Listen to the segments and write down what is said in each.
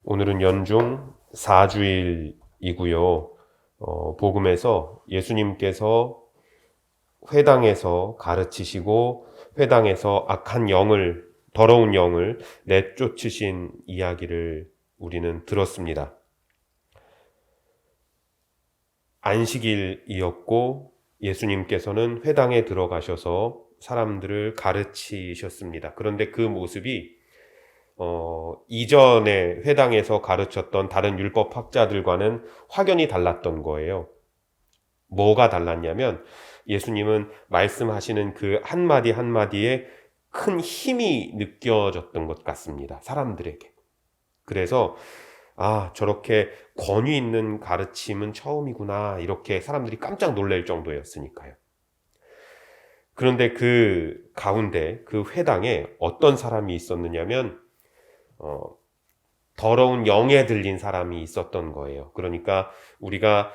오늘은 연중 4주일이고요. 복음에서 예수님께서 회당에서 가르치시고 회당에서 악한 영을, 더러운 영을 내쫓으신 이야기를 우리는 들었습니다. 안식일이었고 예수님께서는 회당에 들어가셔서 사람들을 가르치셨습니다. 그런데 그 모습이 이전에 회당에서 가르쳤던 다른 율법학자들과는 확연히 달랐던 거예요. 뭐가 달랐냐면 예수님은 말씀하시는 그 한마디 한마디에 큰 힘이 느껴졌던 것 같습니다. 사람들에게. 그래서 저렇게 권위 있는 가르침은 처음이구나, 이렇게 사람들이 깜짝 놀랄 정도였으니까요. 그런데 그 가운데 그 회당에 어떤 사람이 있었느냐면 더러운 영에 들린 사람이 있었던 거예요. 그러니까 우리가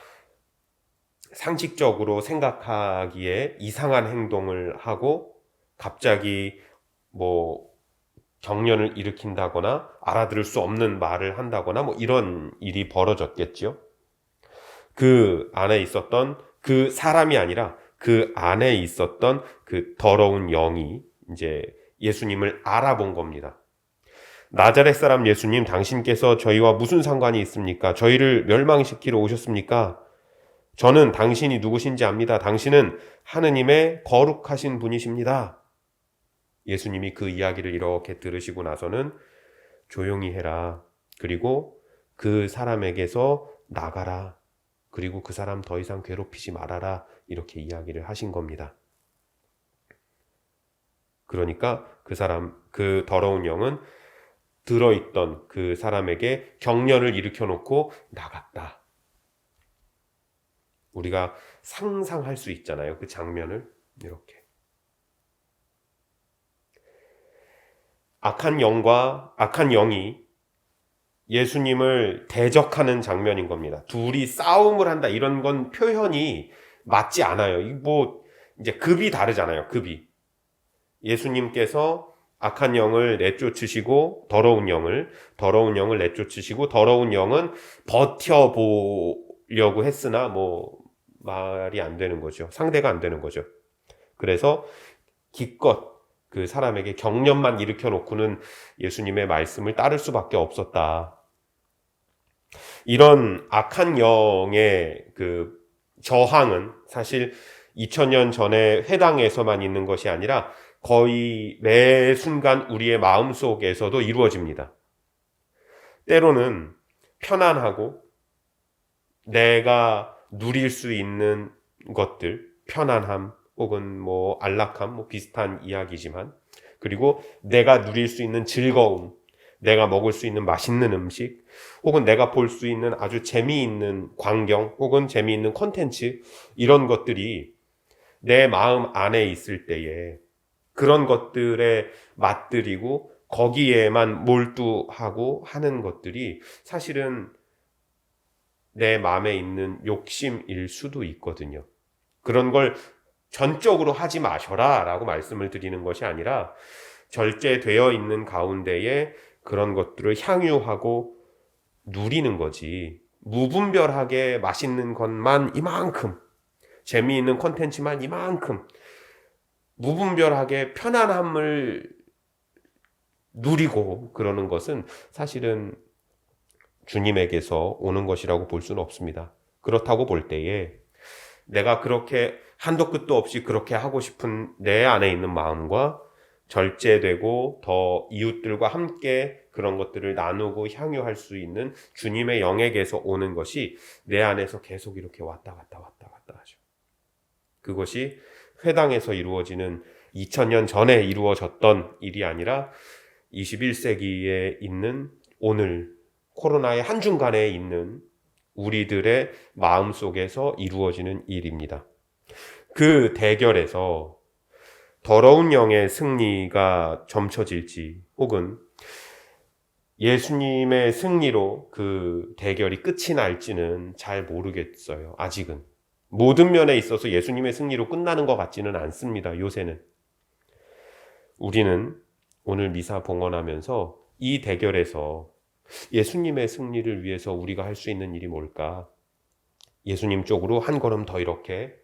상식적으로 생각하기에 이상한 행동을 하고 갑자기 경련을 일으킨다거나 알아들을 수 없는 말을 한다거나 이런 일이 벌어졌겠죠. 그 안에 있었던 그 사람이 아니라 그 안에 있었던 그 더러운 영이 이제 예수님을 알아본 겁니다. 나자렛 사람 예수님, 당신께서 저희와 무슨 상관이 있습니까? 저희를 멸망시키러 오셨습니까? 저는 당신이 누구신지 압니다. 당신은 하느님의 거룩하신 분이십니다. 예수님이 그 이야기를 이렇게 들으시고 나서는 조용히 해라. 그리고 그 사람에게서 나가라. 그리고 그 사람 더 이상 괴롭히지 말아라. 이렇게 이야기를 하신 겁니다. 그러니까 그 더러운 영은 들어있던 그 사람에게 경련을 일으켜 놓고 나갔다. 우리가 상상할 수 있잖아요. 그 장면을 이렇게. 악한 영이 예수님을 대적하는 장면인 겁니다. 둘이 싸움을 한다, 이런 건 표현이 맞지 않아요. 이제 급이 다르잖아요. 급이. 예수님께서 악한 영을 내쫓으시고 더러운 영을 내쫓으시고, 더러운 영은 버텨보려고 했으나 말이 안 되는 거죠. 상대가 안 되는 거죠. 그래서 기껏 그 사람에게 경련만 일으켜 놓고는 예수님의 말씀을 따를 수밖에 없었다. 이런 악한 영의 그 저항은 사실 2000년 전에 회당에서만 있는 것이 아니라 거의 매 순간 우리의 마음속에서도 이루어집니다. 때로는 편안하고 내가 누릴 수 있는 것들, 편안함 혹은 안락함, 비슷한 이야기지만, 그리고 내가 누릴 수 있는 즐거움, 내가 먹을 수 있는 맛있는 음식, 혹은 내가 볼 수 있는 아주 재미있는 광경, 혹은 재미있는 콘텐츠, 이런 것들이 내 마음 안에 있을 때에 그런 것들에 맛들이고 거기에만 몰두하고 하는 것들이 사실은 내 마음에 있는 욕심일 수도 있거든요. 그런 걸 전적으로 하지 마셔라 라고 말씀을 드리는 것이 아니라 절제되어 있는 가운데에 그런 것들을 향유하고 누리는 거지, 무분별하게 맛있는 것만 이만큼, 재미있는 콘텐츠만 이만큼, 무분별하게 편안함을 누리고 그러는 것은 사실은 주님에게서 오는 것이라고 볼 수는 없습니다. 그렇다고 볼 때에 내가 그렇게 한도 끝도 없이 그렇게 하고 싶은 내 안에 있는 마음과 절제되고 더 이웃들과 함께 그런 것들을 나누고 향유할 수 있는 주님의 영에게서 오는 것이 내 안에서 계속 이렇게 왔다 갔다 하죠. 그것이 회당에서 이루어지는 2000년 전에 이루어졌던 일이 아니라 21세기에 있는 오늘 코로나의 한중간에 있는 우리들의 마음속에서 이루어지는 일입니다. 그 대결에서 더러운 영의 승리가 점쳐질지 혹은 예수님의 승리로 그 대결이 끝이 날지는 잘 모르겠어요. 아직은. 모든 면에 있어서 예수님의 승리로 끝나는 것 같지는 않습니다. 요새는. 우리는 오늘 미사 봉헌하면서 이 대결에서 예수님의 승리를 위해서 우리가 할 수 있는 일이 뭘까? 예수님 쪽으로 한 걸음 더 이렇게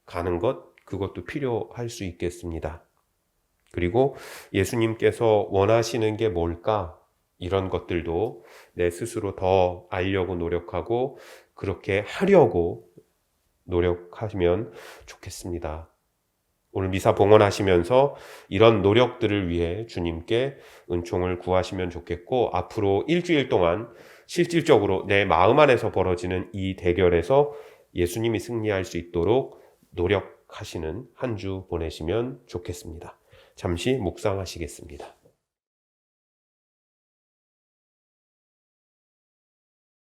가는 것, 그것도 필요할 수 있겠습니다. 그리고 예수님께서 원하시는 게 뭘까? 이런 것들도 내 스스로 더 알려고 노력하고 그렇게 하려고 노력하시면 좋겠습니다. 오늘 미사 봉헌하시면서 이런 노력들을 위해 주님께 은총을 구하시면 좋겠고, 앞으로 일주일 동안 실질적으로 내 마음 안에서 벌어지는 이 대결에서 예수님이 승리할 수 있도록 노력하시는 한 주 보내시면 좋겠습니다. 잠시 묵상하시겠습니다.